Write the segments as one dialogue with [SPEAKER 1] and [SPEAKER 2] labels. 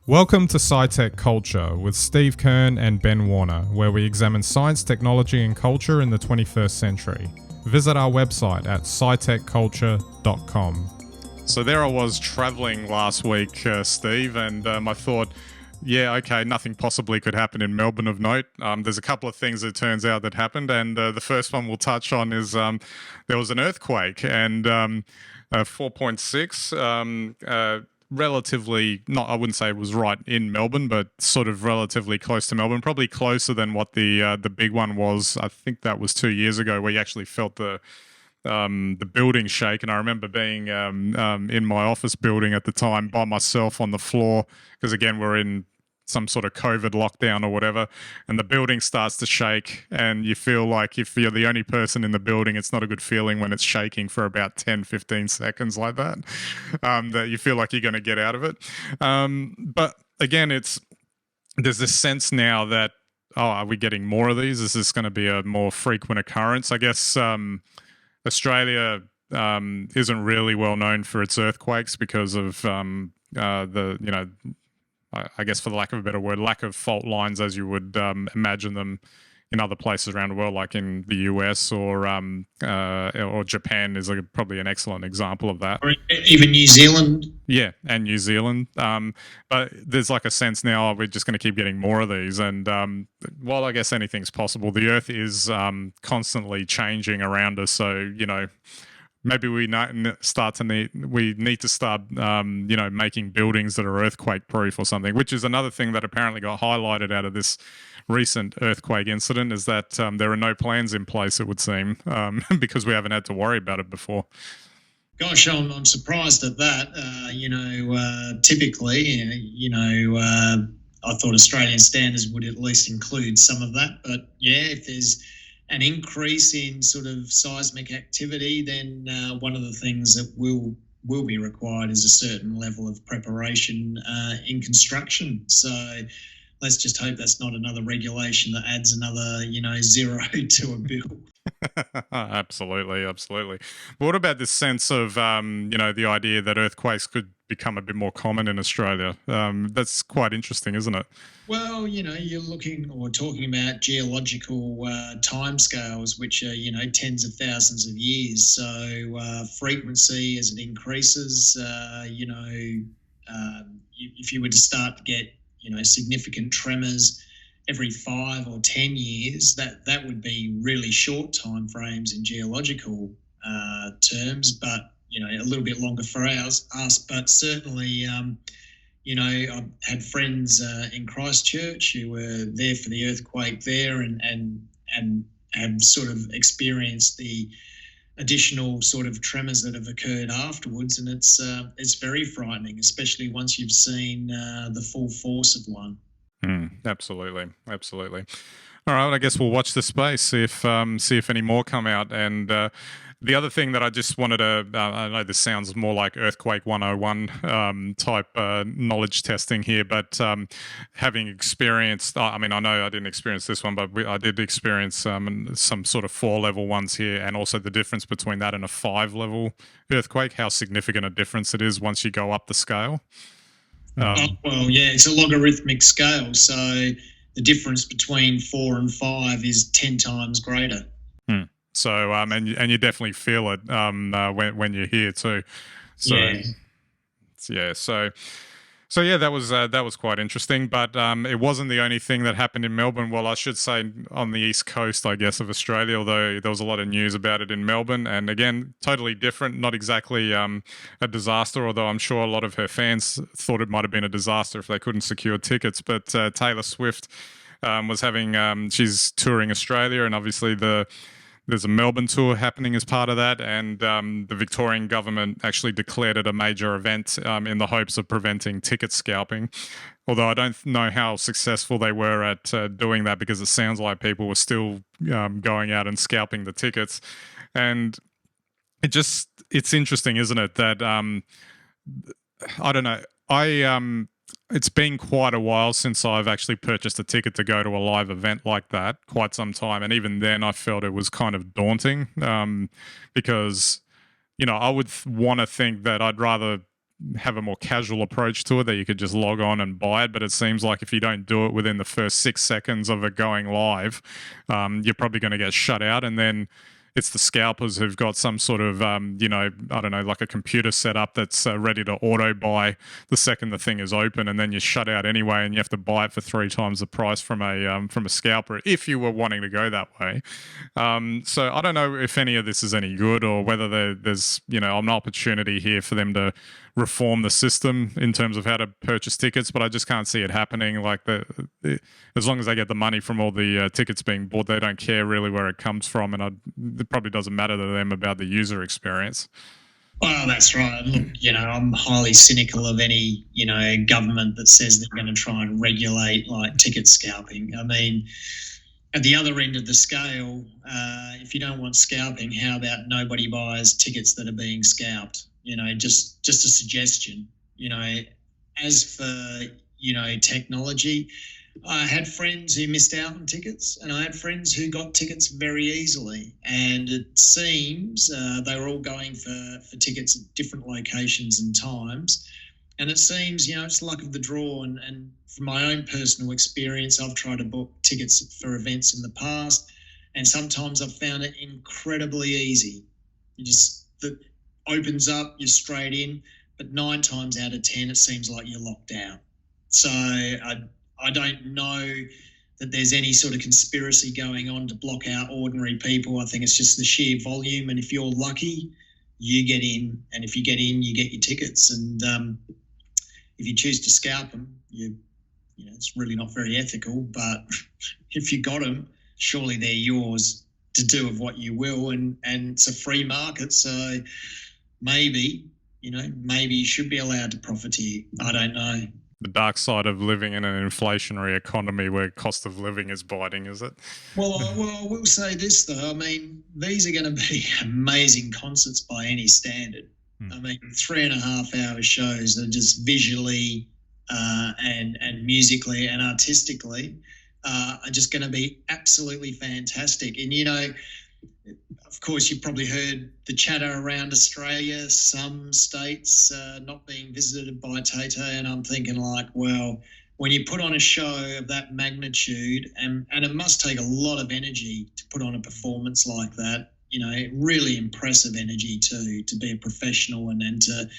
[SPEAKER 1] Welcome to SciTech Culture with Steve Kern and Ben Warner, where we examine science, technology and culture in the 21st century. Visit our website at scitechculture.com. So there I was travelling last week, Steve, and I thought, yeah, okay, nothing possibly could happen in Melbourne of note. There's a couple of things it turns out that happened, and the first one we'll touch on is there was an earthquake, and 4.6, relatively, not, I wouldn't say it was right in Melbourne, but sort of relatively close to Melbourne, probably closer than what the big one was. I think that was 2 years ago, where you actually felt the building shake. And I remember being in my office building at the time by myself on the floor, because again, we're in some sort of COVID lockdown or whatever, and the building starts to shake, and you feel like if you're the only person in the building, it's not a good feeling when it's shaking for about 10, 15 seconds like that, that you feel like you're going to get out of it. But again, there's this sense now that, are we getting more of these? Is this going to be a more frequent occurrence? I guess Australia isn't really well known for its earthquakes because of I guess, for the lack of a better word, lack of fault lines as you would imagine them in other places around the world, like in the US or Japan is probably an excellent example of that.
[SPEAKER 2] Or even New Zealand.
[SPEAKER 1] Yeah, and New Zealand. But there's like a sense now we're just going to keep getting more of these. And while I guess anything's possible, the Earth is constantly changing around us. So, maybe we need to start making buildings that are earthquake proof or something, which is another thing that apparently got highlighted out of this recent earthquake incident, is that there are no plans in place, it would seem, because we haven't had to worry about it before.
[SPEAKER 2] Gosh, I'm surprised at that. Typically, I thought Australian standards would at least include some of that. But yeah, if there's an increase in sort of seismic activity, then one of the things that will be required is a certain level of preparation in construction. So let's just hope that's not another regulation that adds another, zero to a bill.
[SPEAKER 1] Absolutely. But what about this sense of, the idea that earthquakes could become a bit more common in Australia? That's quite interesting, isn't it?
[SPEAKER 2] Well, you're looking or talking about geological timescales, which are, tens of thousands of years. So frequency as it increases, if you were to start to get, significant tremors every 5 or 10 years, that would be really short time frames in geological terms, but a little bit longer for us. But certainly, I've had friends in Christchurch who were there for the earthquake there, and have sort of experienced the additional sort of tremors that have occurred afterwards, and it's very frightening, especially once you've seen the full force of one.
[SPEAKER 1] Absolutely. All right, I guess we'll watch the space, see if any more come out. And the other thing that I just wanted to, I know this sounds more like Earthquake 101 type knowledge testing here, but having experienced, I know I didn't experience this one, but I did experience some sort of 4-level ones here, and also the difference between that and a 5-level earthquake, how significant a difference it is once you go up the scale.
[SPEAKER 2] It's a logarithmic scale, so the difference between 4 and 5 is 10 times greater.
[SPEAKER 1] So, and you definitely feel it when you're here too. So, yeah. So yeah, that was quite interesting. But it wasn't the only thing that happened in Melbourne. Well, I should say on the east coast, I guess, of Australia. Although there was a lot of news about it in Melbourne, and again, totally different. Not exactly a disaster. Although I'm sure a lot of her fans thought it might have been a disaster if they couldn't secure tickets. But Taylor Swift was having. She's touring Australia, and obviously there's a Melbourne tour happening as part of that, and the Victorian government actually declared it a major event in the hopes of preventing ticket scalping. Although I don't know how successful they were at doing that, because it sounds like people were still going out and scalping the tickets. And it's interesting, isn't it, that I don't know. It's been quite a while since I've actually purchased a ticket to go to a live event like that, quite some time. And even then I felt it was kind of daunting because, I would want to think that I'd rather have a more casual approach to it, that you could just log on and buy it. But it seems like if you don't do it within the first 6 seconds of it going live, you're probably going to get shut out. And then it's the scalpers who've got some sort of, I don't know, like a computer set up that's ready to auto buy the second the thing is open, and then you're shut out anyway, and you have to buy it for 3 times the price from a scalper if you were wanting to go that way. So I don't know if any of this is any good, or whether there's an opportunity here for them to reform the system in terms of how to purchase tickets, but I just can't see it happening. Like, as long as they get the money from all the tickets being bought, they don't care really where it comes from, and it probably doesn't matter to them about the user experience.
[SPEAKER 2] Well, that's right. Look, I'm highly cynical of any, government that says they're going to try and regulate like ticket scalping. I mean, at the other end of the scale, if you don't want scalping, how about nobody buys tickets that are being scalped? Just a suggestion. As for technology, I had friends who missed out on tickets, and I had friends who got tickets very easily. And it seems they were all going for tickets at different locations and times. And it seems, it's luck of the draw. And from my own personal experience, I've tried to book tickets for events in the past, and sometimes I've found it incredibly easy. That opens up, you're straight in, but 9 times out of 10, it seems like you're locked out. So I don't know that there's any sort of conspiracy going on to block out ordinary people. I think it's just the sheer volume, and if you're lucky, you get in, and if you get in, you get your tickets. And if you choose to scalp them, it's really not very ethical, but if you got them, surely they're yours to do with what you will, and it's a free market, so maybe you should be allowed to profiteer. I don't know.
[SPEAKER 1] The dark side of living in an inflationary economy where cost of living is biting, is it?
[SPEAKER 2] Well, I will say this, though. I mean, these are going to be amazing concerts by any standard. I mean, 3.5-hour shows that are just visually and musically and artistically are just going to be absolutely fantastic. And, of course, you've probably heard the chatter around Australia, some states not being visited by Tay-Tay, and I'm thinking like, well, when you put on a show of that magnitude, and it must take a lot of energy to put on a performance like that, really impressive energy to be a professional and then to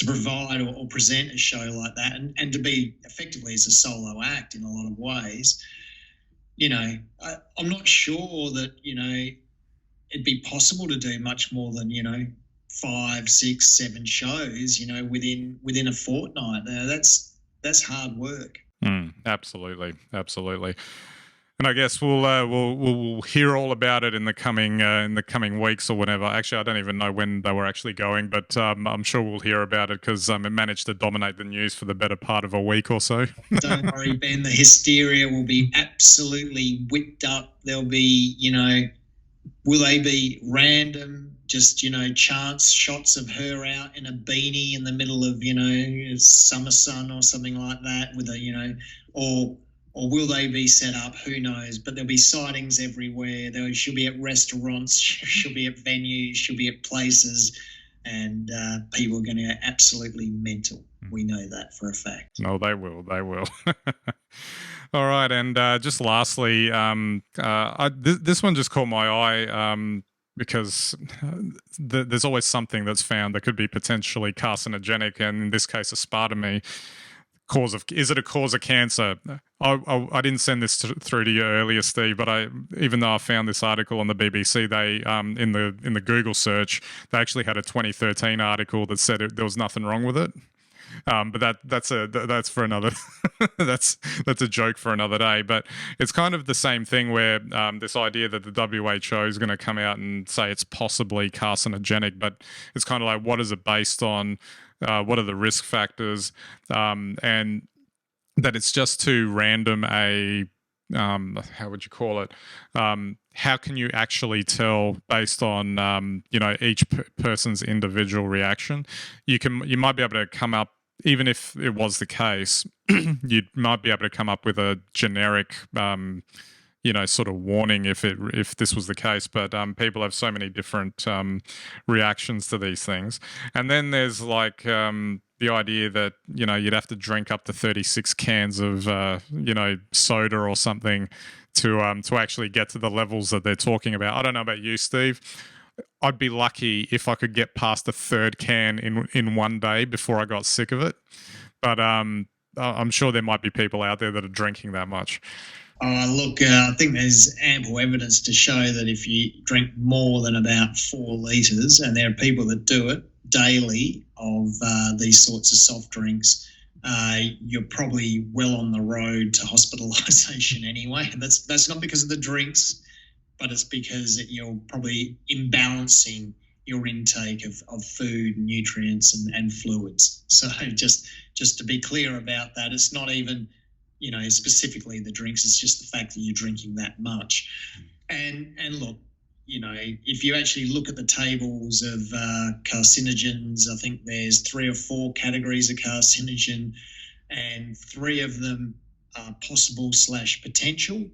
[SPEAKER 2] provide or present a show like that, and to be effectively as a solo act in a lot of ways. I'm not sure that, it'd be possible to do much more than 5, 6, 7 shows within a fortnight. That's hard work.
[SPEAKER 1] Absolutely. And I guess we'll hear all about it in the coming weeks or whatever. Actually, I don't even know when they were actually going, but I'm sure we'll hear about it because it managed to dominate the news for the better part of a week or so.
[SPEAKER 2] Don't worry, Ben. The hysteria will be absolutely whipped up. There'll be, will they be random, just, chance shots of her out in a beanie in the middle of, summer sun or something like that with a, or will they be set up? Who knows? But there'll be sightings everywhere. She'll be at restaurants, she'll be at venues, she'll be at places, and people are going to go absolutely mental. We know that for a fact.
[SPEAKER 1] No, they will. All right, and just lastly, this one just caught my eye because there's always something that's found that could be potentially carcinogenic, and in this case, aspartame. Is it a cause of cancer? I didn't send this through to you earlier, Steve, but even though I found this article on the BBC, they in the Google search, they actually had a 2013 article that said there was nothing wrong with it. But that's for another that's a joke for another day. But it's kind of the same thing where this idea that the WHO is going to come out and say it's possibly carcinogenic, but it's kind of like, what is it based on? What are the risk factors? And that it's just too random how would you call it? How can you actually tell based on each person's individual reaction? You might be able to come up, even if it was the case, you might be able to come up with a generic sort of warning if this was the case. But people have so many different reactions to these things. And then there's like the idea that, you know, you'd have to drink up to 36 cans of, you know, soda or something to actually get to the levels that they're talking about. I don't know about you, Steve. I'd be lucky if I could get past a third can in one day before I got sick of it. But I'm sure there might be people out there that are drinking that much.
[SPEAKER 2] Look, I think there's ample evidence to show that if you drink more than about 4 litres, and there are people that do it daily of these sorts of soft drinks, you're probably well on the road to hospitalisation anyway. And that's not because of the drinks, but it's because you're probably imbalancing your intake of food, nutrients, and fluids. So just to be clear about that, it's not even, you know, specifically the drinks, it's just the fact that you're drinking that much. And look, you know, if you actually look at the tables of carcinogens, I think there's 3 or 4 categories of carcinogen, and 3 of them are possible/potential.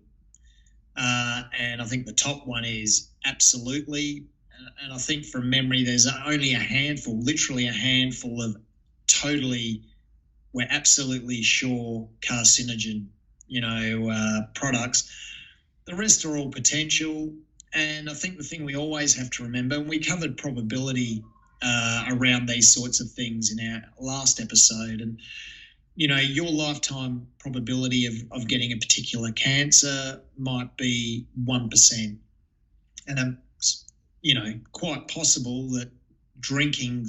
[SPEAKER 2] And I think the top one is absolutely. And I think from memory, there's only a handful, literally a handful of totally, we're absolutely sure carcinogen, you know, products. The rest are all potential. And I think the thing we always have to remember, and we covered probability around these sorts of things in our last episode, and, you know, your lifetime probability of getting a particular cancer might be 1%. And, you know, quite possible that drinking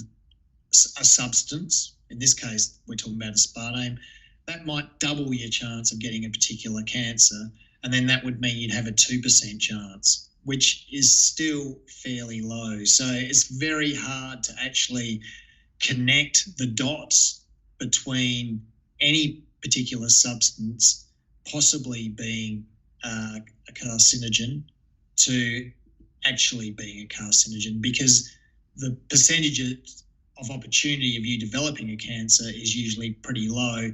[SPEAKER 2] a substance, in this case, we're talking about aspartame, that might double your chance of getting a particular cancer. And then that would mean you'd have a 2% chance, which is still fairly low. So it's very hard to actually connect the dots between any particular substance possibly being a carcinogen to actually being a carcinogen, because the percentages of opportunity of you developing a cancer is usually pretty low.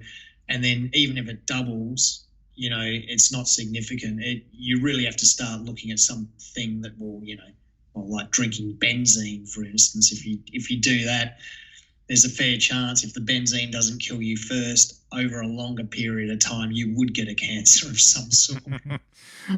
[SPEAKER 2] And then even if it doubles, you know, it's not significant. You really have to start looking at something that will, you know, well, like drinking benzene, for instance. If you do that, there's a fair chance if the benzene doesn't kill you first, over a longer period of time, you would get a cancer of some sort.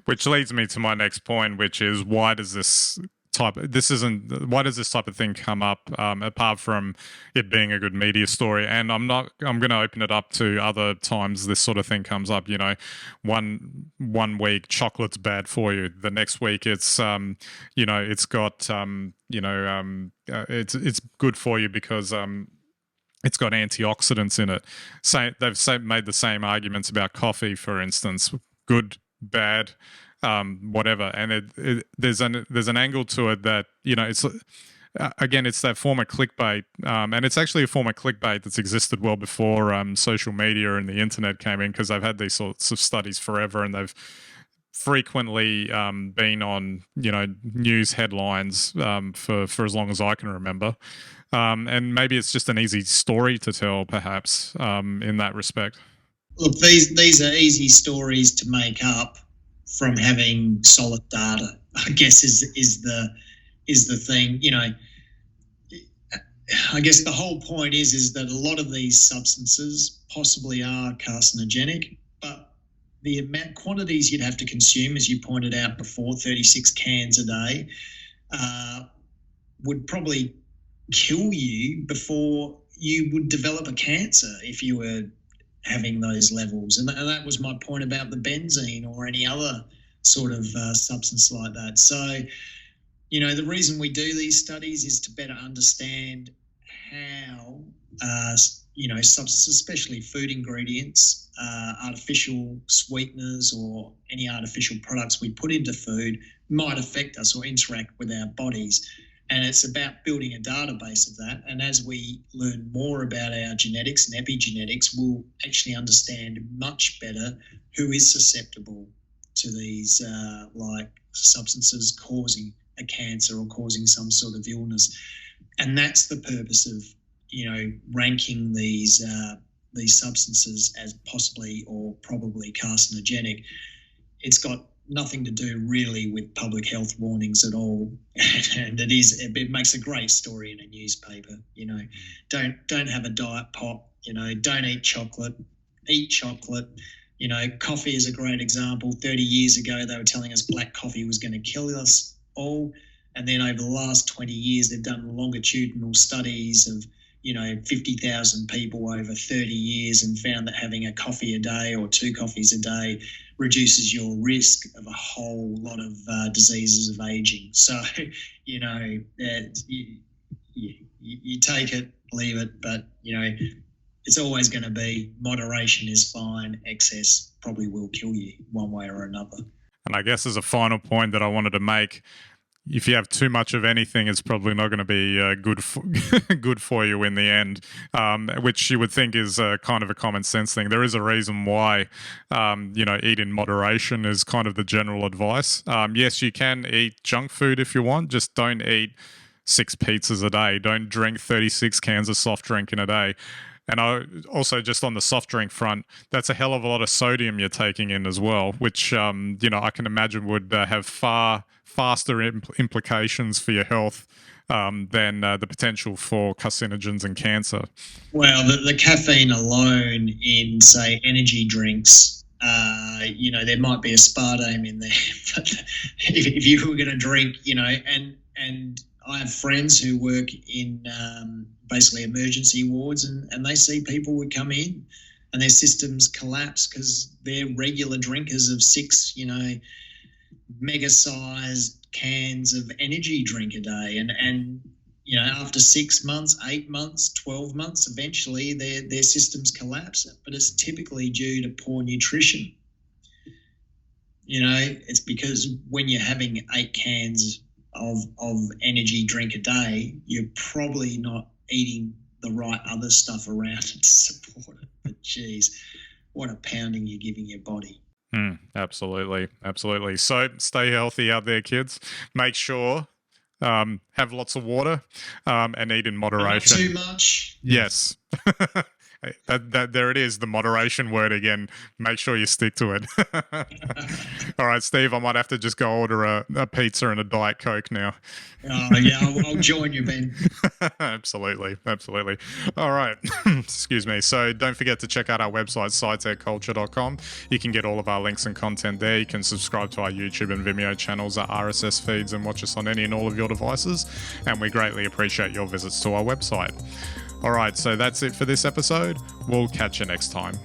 [SPEAKER 1] Which leads me to my next point, which is why does this type of thing come up, apart from it being a good media story? And I'm going to open it up to other times this sort of thing comes up. You know, one week chocolate's bad for you, the next week it's you know, it's got it's good for you because it's got antioxidants in it. They've made the same arguments about coffee, for instance, good, bad, whatever. And there's an angle to it that, you know, it's again, it's that form of clickbait, and it's actually a form of clickbait that's existed well before social media and the internet came in, because they've had these sorts of studies forever, and they've frequently been on, you know, news headlines for as long as I can remember. And maybe it's just an easy story to tell, perhaps, in that respect.
[SPEAKER 2] Look, these are easy stories to make up from having solid data, I guess is the thing. You know, I guess the whole point is that a lot of these substances possibly are carcinogenic, but the quantities you'd have to consume, as you pointed out before, 36 cans a day, would probably kill you before you would develop a cancer if you were having those levels. And that was my point about the benzene or any other sort of substance like that. So, you know, the reason we do these studies is to better understand how, you know, substances, especially food ingredients, artificial sweeteners or any artificial products we put into food might affect us or interact with our bodies. And it's about building a database of that. And as we learn more about our genetics and epigenetics, we'll actually understand much better who is susceptible to these like substances causing a cancer or causing some sort of illness. And that's the purpose of, you know, ranking these substances as possibly or probably carcinogenic. It's got nothing to do really with public health warnings at all. And it makes a great story in a newspaper. Don't have a diet pop, don't eat chocolate, eat chocolate. Coffee is a great example. 30 years ago, they were telling us black coffee was going to kill us all. And then over the last 20 years, they've done longitudinal studies of 50,000 people over 30 years and found that having a coffee a day or 2 coffees a day reduces your risk of a whole lot of diseases of aging. So, you take it, leave it, but, it's always going to be moderation is fine. Excess probably will kill you one way or another.
[SPEAKER 1] And I guess as a final point that I wanted to make, if you have too much of anything, it's probably not going to be good for you in the end, which you would think is kind of a common sense thing. There is a reason why, eat in moderation is kind of the general advice. Yes, you can eat junk food if you want, just don't eat 6 pizzas a day. Don't drink 36 cans of soft drink in a day. And also just on the soft drink front, that's a hell of a lot of sodium you're taking in as well, which, I can imagine would have far faster implications for your health than the potential for carcinogens and cancer.
[SPEAKER 2] Well, the caffeine alone in, say, energy drinks, there might be aspartame in there. But if you were going to drink, and I have friends who work in basically emergency wards, and they see people would come in and their systems collapse because they're regular drinkers of 6, mega-sized cans of energy drink a day. And after 6 months, 8 months, 12 months, eventually their systems collapse. But it's typically due to poor nutrition. It's because when you're having 8 cans of energy drink a day, you're probably not eating the right other stuff around it to support it. But geez, what a pounding you're giving your body.
[SPEAKER 1] Absolutely. So stay healthy out there, kids. Make sure have lots of water and eat in moderation.
[SPEAKER 2] Not too much.
[SPEAKER 1] Yes. That there it is, the moderation word again. Make sure you stick to it. All right, Steve, I might have to just go order a pizza and a Diet Coke now.
[SPEAKER 2] Oh, yeah, I'll join you, Ben.
[SPEAKER 1] Absolutely. All right. Excuse me. So don't forget to check out our website, scitechculture.com. You can get all of our links and content there. You can subscribe to our YouTube and Vimeo channels, our RSS feeds, and watch us on any and all of your devices. And we greatly appreciate your visits to our website. All right, so that's it for this episode. We'll catch you next time.